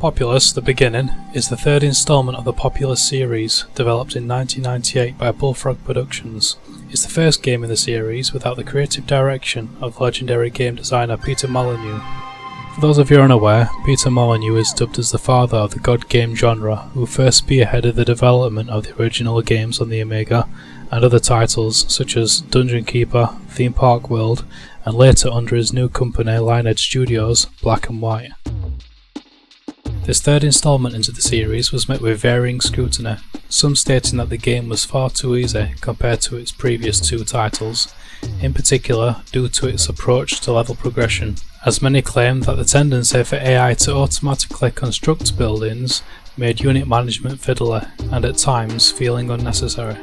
Populous The Beginning is the third installment of the Populous series, developed in 1998 by Bullfrog Productions. It's the first game in the series without the creative direction of legendary game designer Peter Molyneux. For those of you unaware, Peter Molyneux is dubbed as the father of the god game genre, who first spearheaded the development of the original games on the Amiga and other titles such as Dungeon Keeper, Theme Park World, and later under his new company Lionhead Studios, Black and White. This third installment into the series was met with varying scrutiny, some stating that the game was far too easy compared to its previous two titles, in particular due to its approach to level progression, as many claimed that the tendency for AI to automatically construct buildings made unit management fiddly and at times feeling unnecessary.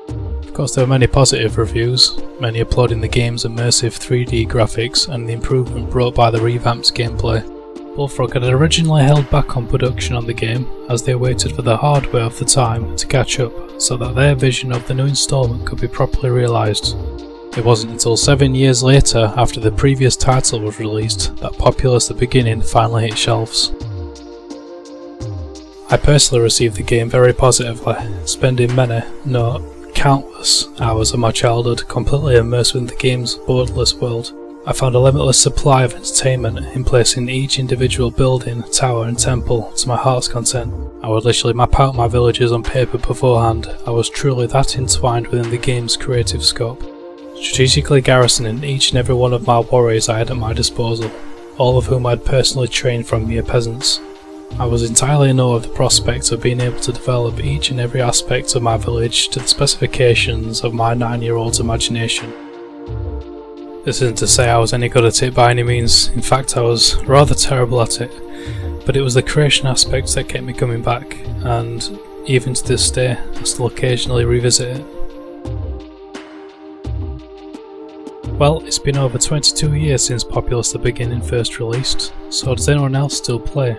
Of course, there were many positive reviews, many applauding the game's immersive 3D graphics and the improvement brought by the revamped gameplay. Bullfrog had originally held back on production on the game as they waited for the hardware of the time to catch up so that their vision of the new installment could be properly realised. It wasn't until 7 years later, after the previous title was released, that Populous The Beginning finally hit shelves. I personally received the game very positively, spending many, no, countless hours of my childhood completely immersed in the game's borderless world. I found a limitless supply of entertainment in placing each individual building, tower and temple to my heart's content. I would literally map out my villages on paper beforehand. I was truly that entwined within the game's creative scope, strategically garrisoning each and every one of my warriors I had at my disposal, all of whom I had personally trained from mere peasants. I was entirely in awe of the prospect of being able to develop each and every aspect of my village to the specifications of my 9-year-old's imagination. This isn't to say I was any good at it by any means, in fact I was rather terrible at it, but it was the creation aspects that kept me coming back, and even to this day I still occasionally revisit it. Well, it's been over 22 years since Populous The Beginning first released, so does anyone else still play?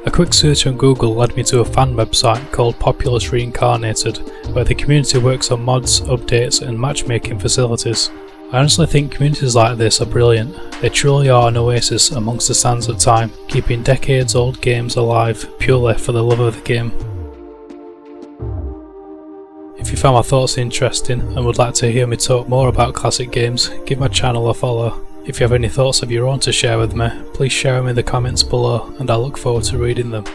A quick search on Google led me to a fan website called Populous Reincarnated, where the community works on mods, updates and matchmaking facilities. I honestly think communities like this are brilliant. They truly are an oasis amongst the sands of time, keeping decades old games alive purely for the love of the game. If you found my thoughts interesting and would like to hear me talk more about classic games, give my channel a follow. If you have any thoughts of your own to share with me, please share them in the comments below and I look forward to reading them.